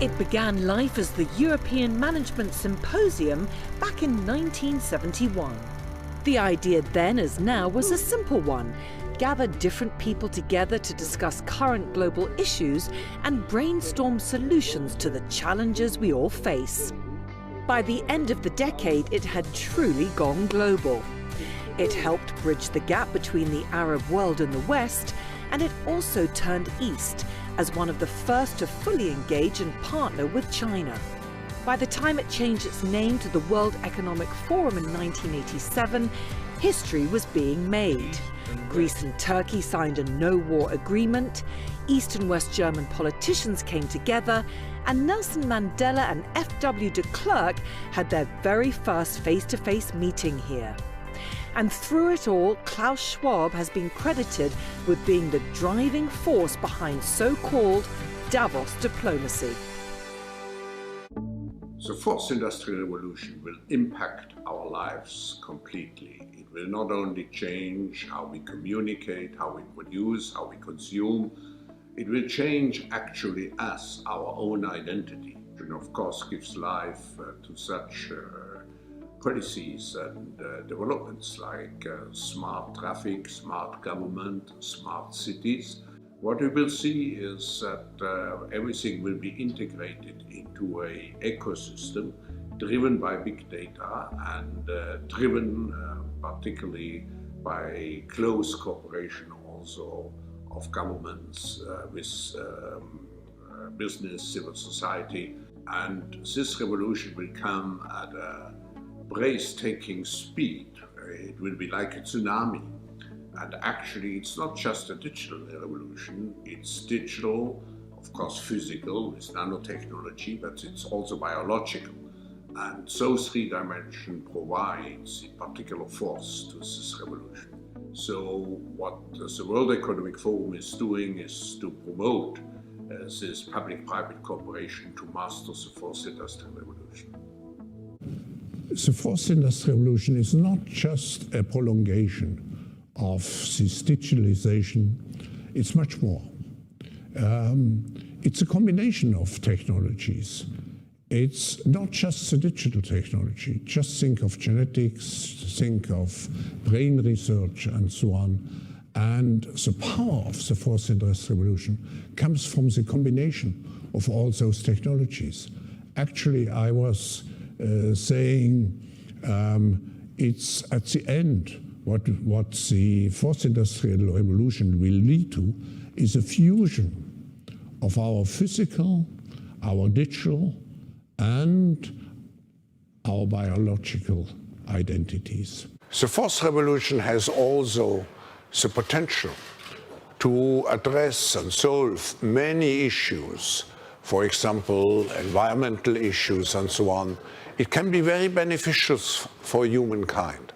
It began life as the European Management Symposium back in 1971. The idea then as now was a simple one: gather different people together to discuss current global issues and brainstorm solutions to the challenges we all face. By the end of the decade, it had truly gone global. It helped bridge the gap between the Arab world and the West, and it also turned east as one of the first to fully engage and partner with China. By the time it changed its name to the World Economic Forum in 1987, history was being made. Greece and Turkey signed a no-war agreement, East and West German politicians came together, and Nelson Mandela and F.W. de Klerk had their very first face-to-face meeting here. And through it all, Klaus Schwab has been credited with being the driving force behind so-called Davos diplomacy. The fourth industrial revolution will impact our lives completely. It will not only change how we communicate, how we produce, how we consume, it will change actually us, our own identity, and of course gives life to such policies and developments like smart traffic, smart government, smart cities. What we will see is that everything will be integrated into an ecosystem driven by big data and driven particularly by close cooperation also of governments with business, civil society. And this revolution will come at a breathtaking speed. It will be like a tsunami. And actually, it's not just a digital revolution, it's digital, of course physical with nanotechnology, but it's also biological. And those three dimensions provides a particular force to this revolution. So what the World Economic Forum is doing is to promote this public-private cooperation to master the fourth industrial revolution. The fourth industrial revolution is not just a prolongation of this digitalization, it's much more. It's a combination of technologies. It's not just the digital technology. Just think of genetics, think of brain research and so on. And the power of the fourth industrial revolution comes from the combination of all those technologies. Actually, I was saying it's at the end what the fourth industrial revolution will lead to is a fusion of our physical, our digital, and our biological identities. The fourth revolution has also the potential to address and solve many issues, for example, environmental issues and so on. It can be very beneficial for humankind.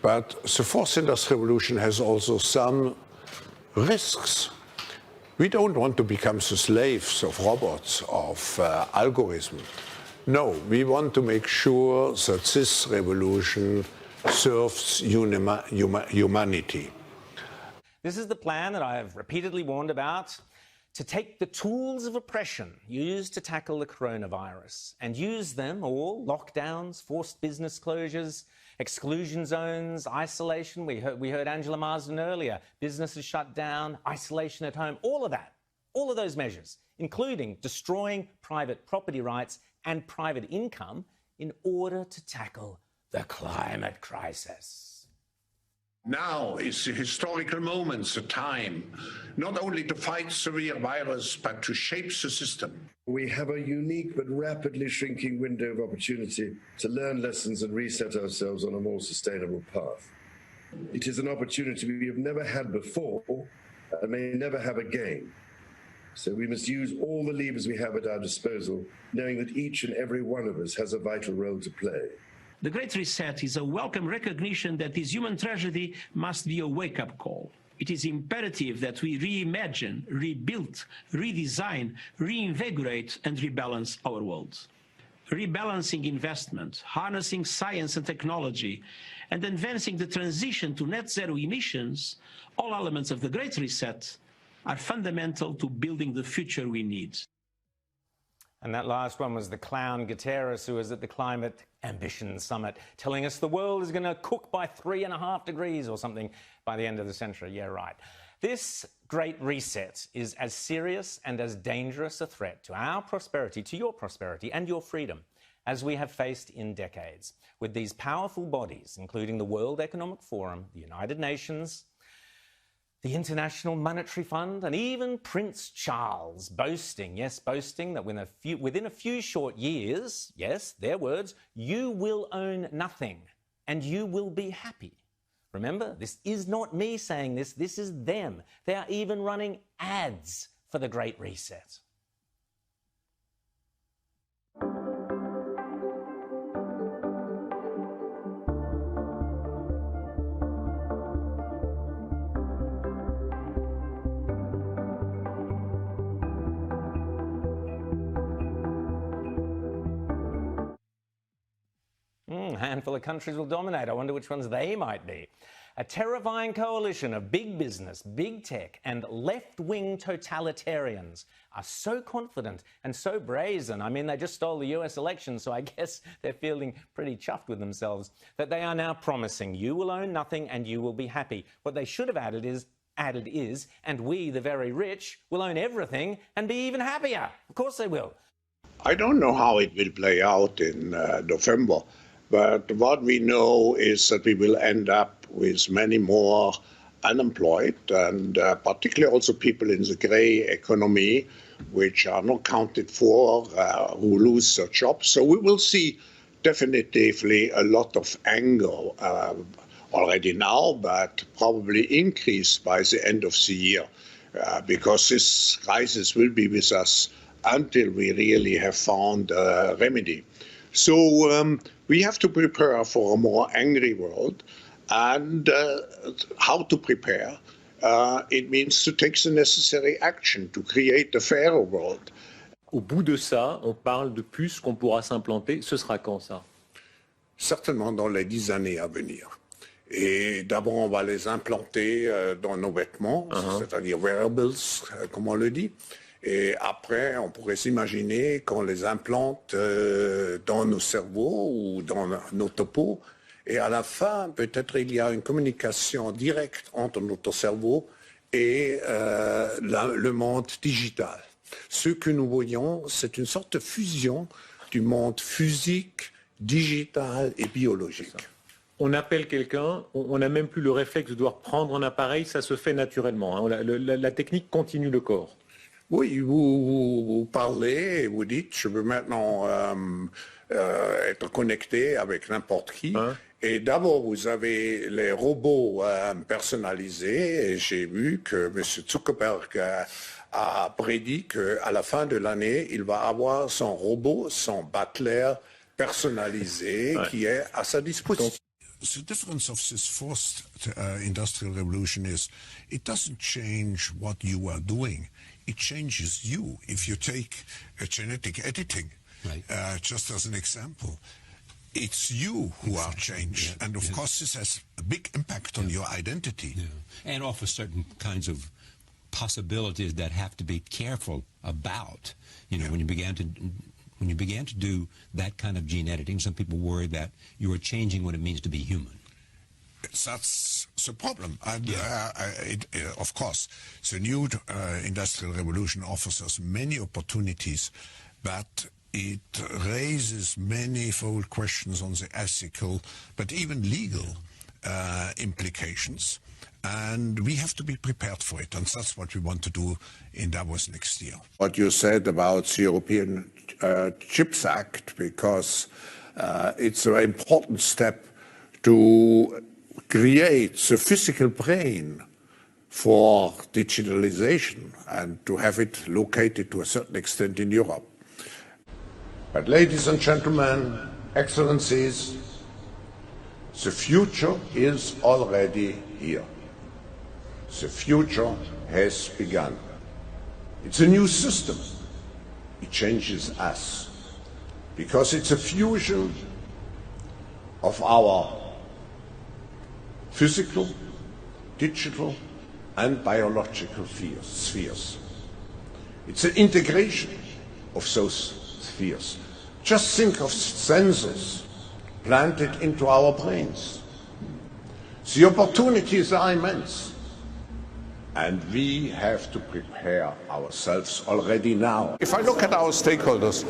But the fourth industrial revolution has also some risks. We don't want to become the slaves of robots, of algorithms. No, we want to make sure that this revolution serves humanity. This is the plan that I have repeatedly warned about, to take the tools of oppression used to tackle the coronavirus and use them all, lockdowns, forced business closures, exclusion zones, isolation. We heard Angela Marsden earlier, businesses shut down, isolation at home, all of that, all of those measures, including destroying private property rights and private income in order to tackle the climate crisis. Now is the historical moment, the time, not only to fight severe virus, but to shape the system. We have a unique but rapidly shrinking window of opportunity to learn lessons and reset ourselves on a more sustainable path. It is an opportunity we have never had before and may never have again. So we must use all the levers we have at our disposal, knowing that each and every one of us has a vital role to play. The Great Reset is a welcome recognition that this human tragedy must be a wake-up call. It is imperative that we reimagine, rebuild, redesign, reinvigorate and rebalance our world. Rebalancing investment, harnessing science and technology, and advancing the transition to net zero emissions, all elements of the Great Reset, are fundamental to building the future we need. And that last one was the clown Guterres, who was at the Climate Ambition Summit, telling us the world is going to cook by 3.5 degrees or something by the end of the century. Yeah, right. This Great Reset is as serious and as dangerous a threat to our prosperity, to your prosperity and your freedom, as we have faced in decades, with these powerful bodies, including the World Economic Forum, the United Nations, the International Monetary Fund, and even Prince Charles boasting, yes, boasting that within a few short years, yes, their words, you will own nothing and you will be happy. Remember, this is not me saying this, this is them. They are even running ads for the Great Reset. A handful of countries will dominate. I wonder which ones they might be. A terrifying coalition of big business, big tech, and left-wing totalitarians are so confident and so brazen. I mean, they just stole the US election, so I guess they're feeling pretty chuffed with themselves, that they are now promising you will own nothing and you will be happy. What they should have added is, and we, the very rich, will own everything and be even happier. Of course they will. I don't know how it will play out in November. But what we know is that we will end up with many more unemployed, and particularly also people in the grey economy, which are not counted for, who lose their jobs. So we will see definitively a lot of anger already now, but probably increased by the end of the year, because this crisis will be with us until we really have found a remedy. So we have to prepare for a more angry world, and how to prepare? It means to take the necessary action to create a fairer world. Au bout de ça, on parle de puces qu'on pourra s'implanter. Ce sera quand ça? Certainement dans les 10 années à venir. Et d'abord, on va les implanter dans nos vêtements, c'est-à-dire wearables, comme on le dit. Et après, on pourrait s'imaginer qu'on les implante dans nos cerveaux ou dans notre peau. Et à la fin, peut-être il y a une communication directe entre notre cerveau et le monde digital. Ce que nous voyons, c'est une sorte de fusion du monde physique, digital et biologique. On appelle quelqu'un, on n'a même plus le réflexe de devoir prendre un appareil, ça se fait naturellement. Hein. La technique continue le corps. Oui, vous parlez et vous dites, je veux maintenant être connecté avec n'importe qui. Hein? Et d'abord, vous avez les robots personnalisés. Et j'ai vu que M. Zuckerberg a prédit qu'à la fin de l'année, il va avoir son robot, son butler personnalisé qui est à sa disposition. The difference of this fourth industrial revolution is it doesn't change what you are doing. It changes you. If you take genetic editing, just as an example, it's you who are changed. And of course, this has a big impact on your identity. And offers certain kinds of possibilities that have to be careful about. You know, when you began to do that kind of gene editing, some people worry that you are changing what it means to be human. That's the problem. And of course, the new industrial revolution offers us many opportunities, but it raises manifold questions on the ethical, but even legal implications. And we have to be prepared for it, and that's what we want to do in Davos next year. What you said about the European Chips Act, because it's an important step to create the physical brain for digitalization and to have it located to a certain extent in Europe. But ladies and gentlemen, excellencies, the future is already here. The future has begun. It's a new system. It changes us because it's a fusion of our physical, digital, and biological spheres. It's an integration of those spheres. Just think of sensors planted into our brains. The opportunities are immense, and we have to prepare ourselves already now. If I look at our stakeholders,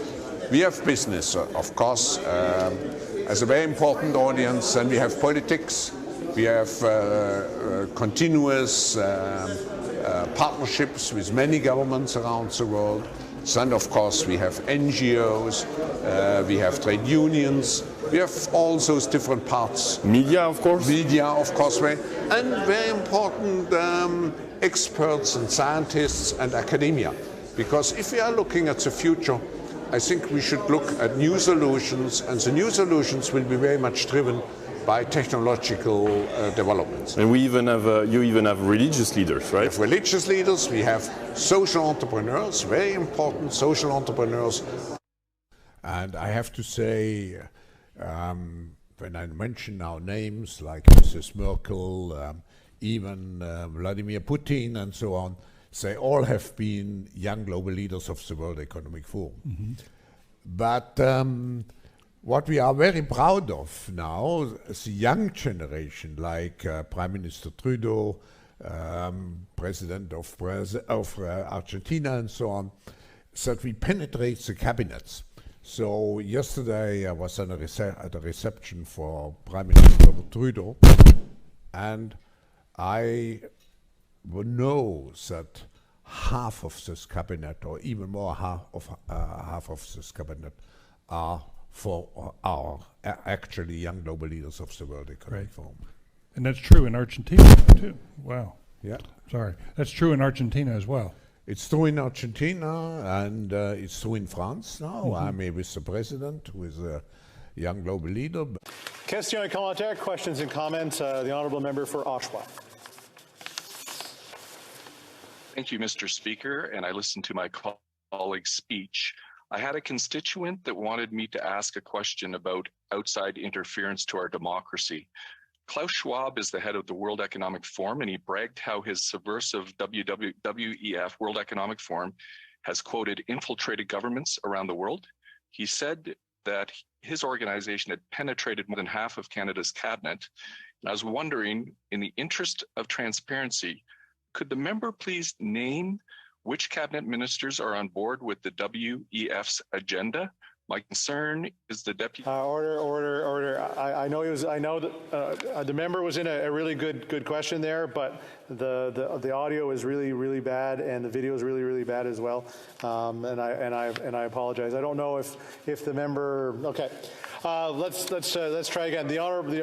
we have business, of course, as a very important audience, and we have politics, we have continuous partnerships with many governments around the world. Then, of course, we have NGOs, we have trade unions, we have all those different parts. Media, of course. Media, of course, and very important experts and scientists and academia. Because if we are looking at the future, I think we should look at new solutions, and the new solutions will be very much driven by technological developments. And we even have, you even have religious leaders, right? We have religious leaders, we have social entrepreneurs, very important social entrepreneurs. And I have to say, when I mention now names like Mrs. Merkel, even Vladimir Putin and so on, they all have been young global leaders of the World Economic Forum. Mm-hmm. But what we are very proud of now, the young generation, like Prime Minister Trudeau, President of Argentina and so on, that we penetrate the cabinets. So yesterday I was at a reception for Prime Minister Trudeau, and I know that half of this cabinet, or even more half of this cabinet, are for our actually young global leaders of the World Economic Forum. And that's true in Argentina too. Wow. Yeah. Sorry. That's true in Argentina as well. It's true in Argentina, and it's true in France now. Mm-hmm. I'm with the president, who is a young global leader. Question and commentaire, questions and comments. The honourable member for Oshawa. Thank you, Mr. Speaker, and I listened to my colleague's speech. I had a constituent that wanted me to ask a question about outside interference to our democracy. Klaus Schwab is the head of the World Economic Forum, and he bragged how his subversive WEF, World Economic Forum, has, quoted, infiltrated governments around the world. He said that his organization had penetrated more than half of Canada's cabinet. And I was wondering, in the interest of transparency, could the member please name which cabinet ministers are on board with the WEF's agenda? My concern is the deputy. Order. I know that the member was in a really good question there, but the audio is really bad, and the video is really bad as well. And I apologize. I don't know if the member. Okay, let's try again. The honorable.